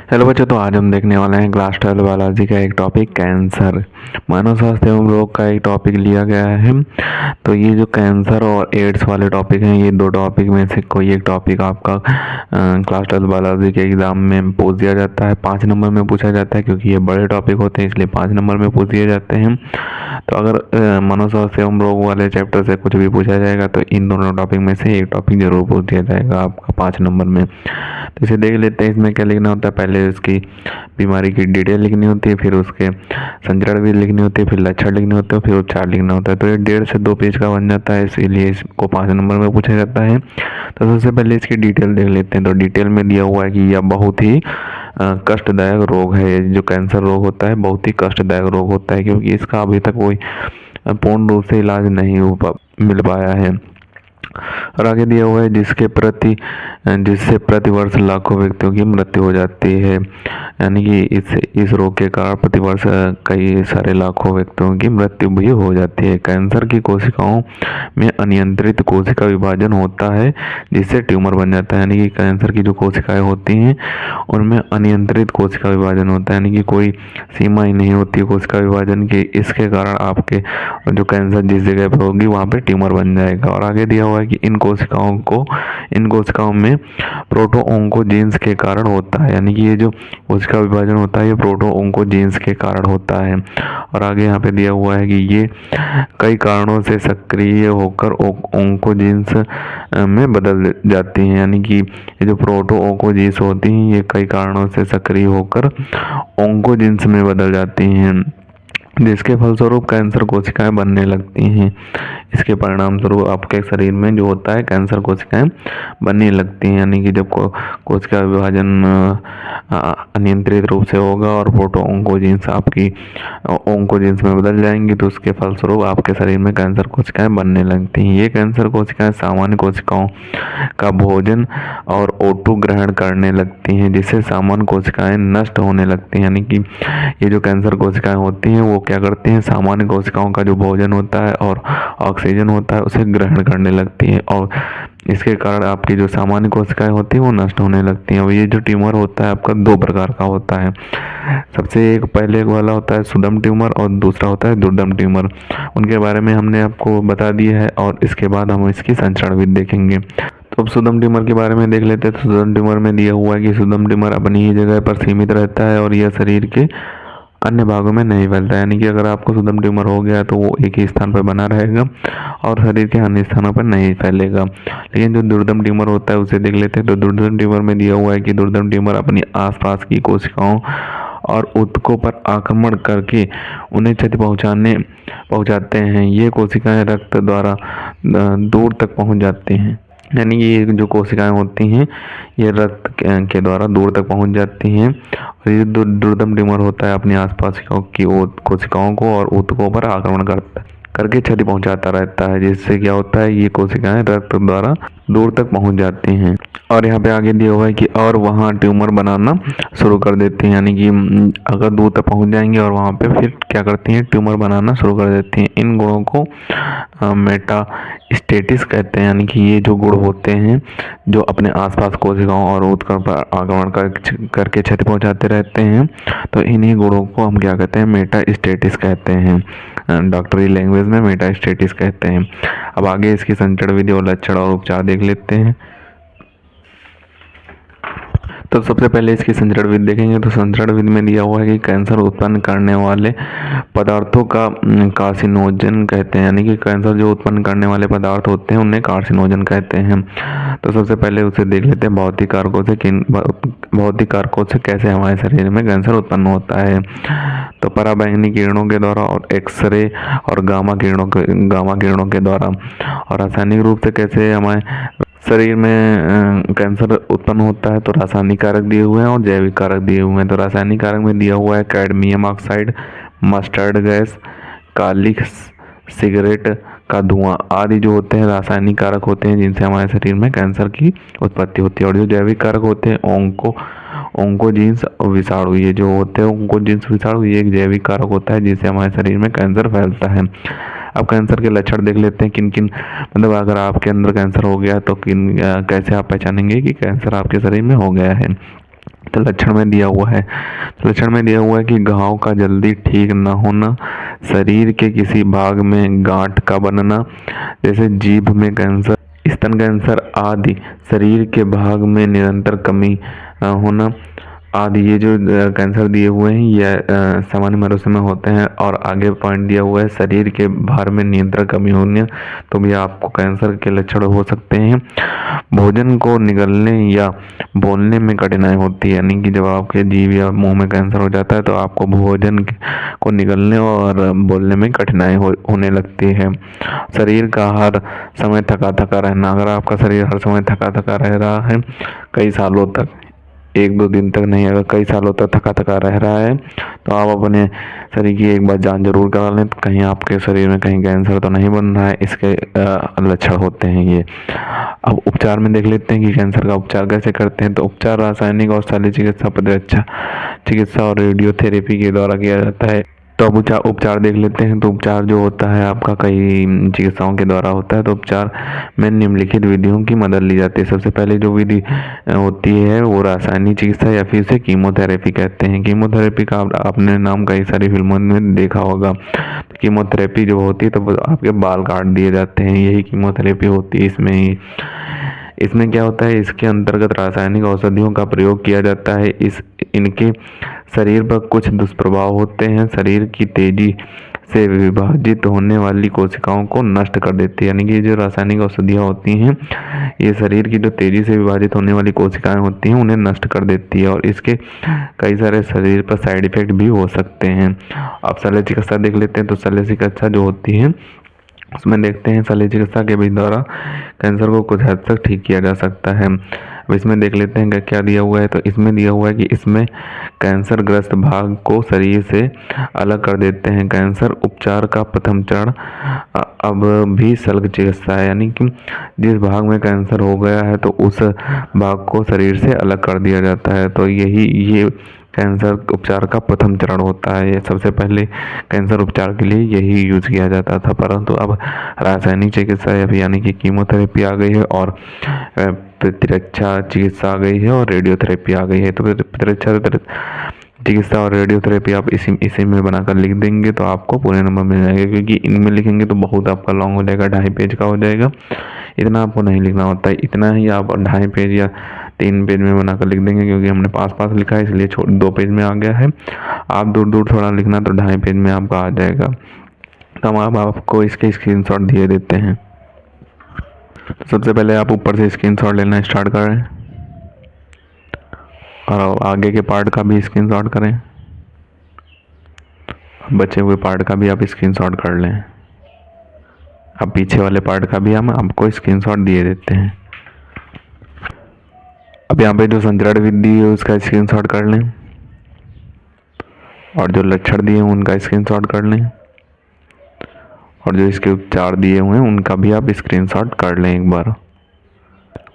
Hello बच्चों, तो आज हम देखने वाले हैं क्लास 12 बायोलॉजी का एक टॉपिक कैंसर। मानव स्वास्थ्य एवं रोग का एक टॉपिक लिया गया है। तो ये जो कैंसर और एड्स वाले टॉपिक हैं, ये दो टॉपिक में से कोई एक टॉपिक आपका क्लास 12 बायोलॉजी के एग्ज़ाम में पूछ दिया जाता है। 5 नंबर में पूछा जाता है, क्योंकि ये बड़े टॉपिक होते हैं इसलिए 5 नंबर में पूछ दिए जाते हैं। तो अगर मानव स्वास्थ्य एवं रोग वाले चैप्टर से कुछ भी पूछा जाएगा तो इन दोनों टॉपिक में से एक टॉपिक जरूर पूछ दिया जाएगा आपका 5 नंबर में। तो इसे देख लेते हैं। इसमें क्या लिखना होता है, पहले उसकी बीमारी की डिटेल लिखनी होती है, फिर उसके संचरण भी लिखनी होती है, फिर लक्षण लिखने होते हैं, फिर उपचार लिखना होता है। तो ये 1.5 से 2 पेज का बन जाता है, इसीलिए इसको 5 नंबर में पूछा जाता है। तो सबसे पहले इसकी डिटेल देख लेते हैं। तो डिटेल में दिया हुआ है कि यह बहुत ही कष्टदायक रोग है। ये जो कैंसर रोग होता है बहुत ही कष्टदायक रोग होता है, क्योंकि इसका अभी तक कोई पूर्ण रूप से इलाज नहीं मिल पाया है। और आगे दिया हुआ है जिससे प्रति वर्ष लाखों व्यक्तियों की मृत्यु हो जाती है। यानी कि इस रोग के कारण प्रति वर्ष कई सारे लाखों व्यक्तियों की मृत्यु भी हो जाती है। कैंसर की कोशिकाओं में अनियंत्रित कोशिका विभाजन होता है, जिससे ट्यूमर बन जाता है। यानी कि कैंसर की जो कोशिकाएं होती हैं उनमें अनियंत्रित कोशिका विभाजन होता है, यानी कि कोई सीमा ही नहीं होती कोशिका विभाजन की। इसके कारण आपके जो कैंसर जिस जगह पर होगी वहाँ पे ट्यूमर बन जाएगा। और आगे दिया हुआ है कि इन कोशिकाओं में प्रोटोओन्कोजीन्स के कारण होता है। यानी कि ये जो कोशिका विभाजन होता है ये प्रोटोओन्कोजीन्स के कारण होता है। और आगे यहाँ पे दिया हुआ है कि ये कई कारणों से सक्रिय होकर ओंकोजीन्स में बदल जाती हैं। यानी कि ये जो प्रोटोओन्कोजीन्स होती हैं ये कई कारणों से सक्रिय होकर ओंकोजीन्स में बदल जाती हैं, जिसके फलस्वरूप कैंसर कोशिकाएं बनने लगती हैं। इसके परिणाम स्वरूप आपके शरीर में जो होता है कैंसर कोशिकाएं बनने लगती हैं। यानी कि जब कोशिका विभाजन अनियंत्रित रूप से होगा और प्रोटोओन्कोजीन्स आपकी ओन्कोजीन्स में बदल जाएंगी, तो उसके फलस्वरूप आपके शरीर में कैंसर कोशिकाएं बनने लगती हैं। ये कैंसर कोशिकाएं सामान्य कोशिकाओं का भोजन और O2 ग्रहण करने लगती हैं, जिससे सामान्य कोशिकाएं नष्ट होने लगती हैं। यानी कि ये जो कैंसर कोशिकाएं होती हैं वो क्या करती हैं, सामान्य कोशिकाओं का जो भोजन होता है और ऑक्सीजन होता है उसे ग्रहण करने लगती हैं, और इसके कारण आपकी जो सामान्य कोशिकाएं होती हैं वो नष्ट होने लगती हैं। और ये जो ट्यूमर होता है आपका 2 प्रकार का होता है। सबसे पहले वाला होता है सुदम ट्यूमर और दूसरा होता है दुर्दम ट्यूमर। उनके बारे में हमने आपको बता दिया है और इसके बाद हम इसकी संचरण विधि देखेंगे। तो अब सुदम ट्यूमर के बारे में देख लेते हैं। तो सुदम ट्यूमर में दिया हुआ है कि सुदम ट्यूमर अपनी ही जगह पर सीमित रहता है और यह शरीर के अन्य भागों में नहीं फैलता है। यानी कि अगर आपको सुदम ट्यूमर हो गया तो वो एक ही स्थान पर बना रहेगा और शरीर के अन्य स्थानों पर नहीं फैलेगा। लेकिन जो दुर्दम ट्यूमर होता है उसे देख लेते हैं। तो दुर्दम ट्यूमर में दिया हुआ है कि दुर्दम ट्यूमर अपनी आसपास की कोशिकाओं और ऊतकों पर आक्रमण करके उन्हें क्षति पहुंचाते हैं। ये कोशिकाएं रक्त द्वारा दूर तक पहुंच जाती हैं। यानी कि ये जो कोशिकाएं होती हैं ये रक्त के द्वारा दूर तक पहुंच जाती हैं। और ये दुर्दम ट्यूमर होता है अपने आसपास की कोशिकाओं को और ऊतकों पर आक्रमण करके क्षति पहुंचाता रहता है, जिससे क्या होता है ये कोशिकाएं रक्त द्वारा दूर तक पहुंच जाती हैं। और यहाँ पे आगे दिया हुआ है कि और वहाँ ट्यूमर बनाना शुरू कर देती हैं। यानी कि अगर दूर तक पहुंच जाएंगे और वहाँ पे फिर क्या करती हैं, ट्यूमर बनाना शुरू कर देती हैं। इन गुणों को मेटास्टेसिस कहते हैं। यानी कि ये जो गुण होते हैं जो अपने आसपास कोशिकाओं और ऊतकों पर आक्रमण करके क्षति पहुंचाते रहते हैं, तो इन्हीं गुणों को हम क्या कहते हैं, मेटास्टेसिस कहते हैं। डॉक्टरी लैंग्वेज में मेटास्टेसिस कहते हैं। अब आगे इसकी संचरण विधि और लक्षण और उपचार देख लेते हैं। तो सबसे पहले इसकी संचरण विधि देखेंगे। तो संचरण विधि में दिया हुआ है कि कैंसर उत्पन्न करने वाले पदार्थों का कार्सिनोजन कहते हैं। यानी कि कैंसर जो उत्पन्न करने वाले पदार्थ होते हैं उन्हें कार्सिनोजन कहते हैं। तो सबसे पहले उसे देख लेते हैं भौतिक कारकों से कैसे हमारे शरीर में कैंसर उत्पन्न होता है। तो पराबैंगनी किरणों के द्वारा और एक्सरे और गामा किरणों के द्वारा। और रासायनिक रूप से कैसे हमारे शरीर में कैंसर उत्पन्न होता है। तो रासायनिक कारक दिए हुए हैं और जैविक कारक दिए हुए हैं। तो रासायनिक कारक में दिया हुआ है कैडमियम ऑक्साइड, मस्टर्ड गैस, काली सिगरेट का धुआं आदि जो होते हैं रासायनिक कारक होते हैं जिनसे हमारे शरीर में कैंसर की उत्पत्ति होती है। और जो जैविक कारक होते हैं ओंकोजीन्स विषाणु, ये जो होते हैं ओंकोजीन्स विषाणु, ये एक जैविक कारक होता है जिससे हमारे शरीर में कैंसर फैलता है। अब कैंसर के लक्षण देख लेते हैं किन किन, मतलब अगर आपके अंदर कैंसर हो गया तो कैसे आप पहचानेंगे कि कैंसर आपके शरीर में हो गया है। तो लक्षण में दिया हुआ है, कि घाव का जल्दी ठीक न होना, शरीर के किसी भाग में गांठ का बनना, जैसे जीभ में कैंसर, स्तन कैंसर आदि, शरीर के भाग में निरंतर कमी होना आदि। ये जो कैंसर दिए हुए हैं ये सामान्य मनुष्य में होते हैं। और आगे पॉइंट दिया हुआ है शरीर के भार में नियंत्रण कमी होने, तो भी आपको कैंसर के लक्षण हो सकते हैं। भोजन को निगलने या बोलने में कठिनाई होती है, यानी कि जब आपके जीभ या मुंह में कैंसर हो जाता है तो आपको भोजन को निगलने और बोलने में कठिनाई होने लगती है। शरीर का हर समय थका थका रहना, अगर आपका शरीर हर समय थका थका रह रहा है कई सालों तक, 1-2 दिन तक नहीं, अगर कई सालों तक थका थका रह रहा है तो आप अपने शरीर की एक बार जांच जरूर करा लें, तो कहीं आपके शरीर में कहीं कैंसर तो नहीं बन रहा है। इसके लक्षण होते हैं ये। अब उपचार में देख लेते हैं कि कैंसर का उपचार कैसे करते हैं। तो उपचार रासायनिक और शल्य चिकित्सा, प्रतिरक्षा चिकित्सा और रेडियोथेरेपी के द्वारा किया जाता है। तो अब उपचार देख लेते हैं। तो उपचार जो होता है आपका कई चिकित्साओं के द्वारा होता है। तो उपचार में निम्नलिखित विधियों की मदद ली जाती है। सबसे पहले जो विधि होती है वो रासायनिक चिकित्सा या फिर इसे कीमोथेरेपी कहते हैं। कीमोथेरेपी का आपने नाम कई सारी फिल्मों में देखा होगा। कीमोथेरेपी जो होती है तो आपके बाल काट दिए जाते हैं, यही कीमोथेरेपी होती है। इसमें क्या होता है, इसके अंतर्गत रासायनिक औषधियों का प्रयोग किया जाता है। इनके शरीर पर कुछ दुष्प्रभाव होते हैं। शरीर की तेजी से विभाजित होने वाली कोशिकाओं को नष्ट कर देती है, यानी कि जो रासायनिक औषधियाँ होती हैं ये शरीर की जो तेजी से विभाजित होने वाली कोशिकाएं होती हैं उन्हें नष्ट कर देती है, और इसके कई सारे शरीर पर साइड इफेक्ट भी हो सकते हैं। अब शल्य चिकित्सा देख लेते हैं। तो शल्य चिकित्सा जो होती है उसमें देखते हैं शल्य चिकित्सा के भी द्वारा कैंसर को कुछ हद तक ठीक किया जा सकता है। अब इसमें देख लेते हैं क्या दिया हुआ है। तो इसमें दिया हुआ है कि इसमें कैंसर ग्रस्त भाग को शरीर से अलग कर देते हैं। कैंसर उपचार का प्रथम चरण अब भी शल्य चिकित्सा है, यानी कि जिस भाग में कैंसर हो गया है तो उस भाग को शरीर से अलग कर दिया जाता है। तो ये कैंसर उपचार का प्रथम चरण होता है। सबसे पहले कैंसर उपचार के लिए यही यूज किया जाता था, परंतु अब रासायनिक चिकित्सा यानी कि कीमोथेरेपी आ गई है और प्रतिरक्षा चिकित्सा आ गई है और रेडियोथेरेपी आ गई है। तो प्रतिरक्षा चिकित्सा और रेडियोथेरेपी आप इसी में बनाकर लिख देंगे तो आपको पूरे नंबर मिल जाएंगे, क्योंकि इनमें लिखेंगे तो बहुत आपका लॉन्ग हो जाएगा, 2.5 पेज का हो जाएगा। इतना आपको नहीं लिखना होता है, इतना ही आप 2.5 पेज या 3 पेज में बनाकर लिख देंगे, क्योंकि हमने पास लिखा है इसलिए 2 पेज में आ गया है। आप दूर थोड़ा लिखना तो 2.5 पेज में आपका आ जाएगा। तो हम आपको इसके स्क्रीनशॉट दिए देते हैं। सबसे पहले आप ऊपर से स्क्रीनशॉट लेना स्टार्ट करें और आगे के पार्ट का भी स्क्रीनशॉट करें, बचे हुए पार्ट का भी आप स्क्रीनशॉट कर लें। अब पीछे वाले पार्ट का भी हम आपको स्क्रीनशॉट दिए देते हैं। अब यहाँ पे जो संचरण विधि है उसका स्क्रीनशॉट कर लें और जो लक्षण दिए हैं उनका स्क्रीनशॉट कर लें और जो इसके उपचार दिए हुए हैं उनका भी आप स्क्रीनशॉट कर लें एक बार।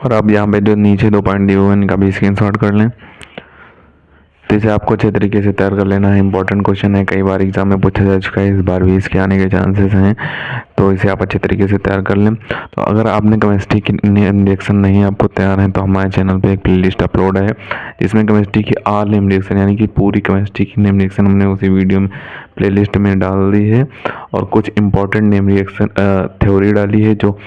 और अब यहाँ पे जो नीचे 2 पॉइंट दिए हुए हैं इनका भी स्क्रीनशॉट कर लें। तो इसे आपको अच्छे तरीके से तैयार कर लेना है। इंपॉर्टेंट क्वेश्चन है, कई बार एग्जाम में पूछा जा चुका है, इस बार भी इसके आने के चांसेस हैं, तो इसे आप अच्छे तरीके से तैयार कर लें। तो अगर आपने केमिस्ट्री की इंजेक्शन नहीं आपको तैयार है तो हमारे चैनल पे एक प्लेलिस्ट अपलोड है जिसमें केमिस्ट्री की ऑल इंजेक्शन यानी कि पूरी केमिस्ट्री की इंजेक्शन हमने उसी वीडियो में प्लेलिस्ट में डाल दी है, और कुछ इंपॉर्टेंट नेम रिएक्शन थ्योरी डाली है जो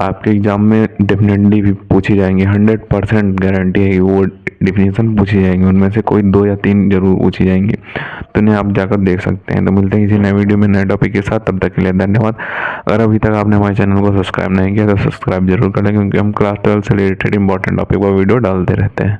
आपके एग्जाम में डेफिनेटली भी पूछी जाएंगी। 100% गारंटी है कि वो डिफिनेशन पूछी जाएंगी, उनमें से कोई 2 या 3 जरूर पूछी जाएंगी, तो इन्हें आप जाकर देख सकते हैं। तो मिलते हैं किसी नए वीडियो में नए टॉपिक के साथ, तब तक के लिए धन्यवाद। अगर अभी तक आपने हमारे चैनल को सब्सक्राइब नहीं किया तो सब्सक्राइब जरूर करें, क्योंकि हम क्लास 12 से रिलेटेड इंपॉर्टेंट टॉपिक पर वीडियो डालते रहते हैं।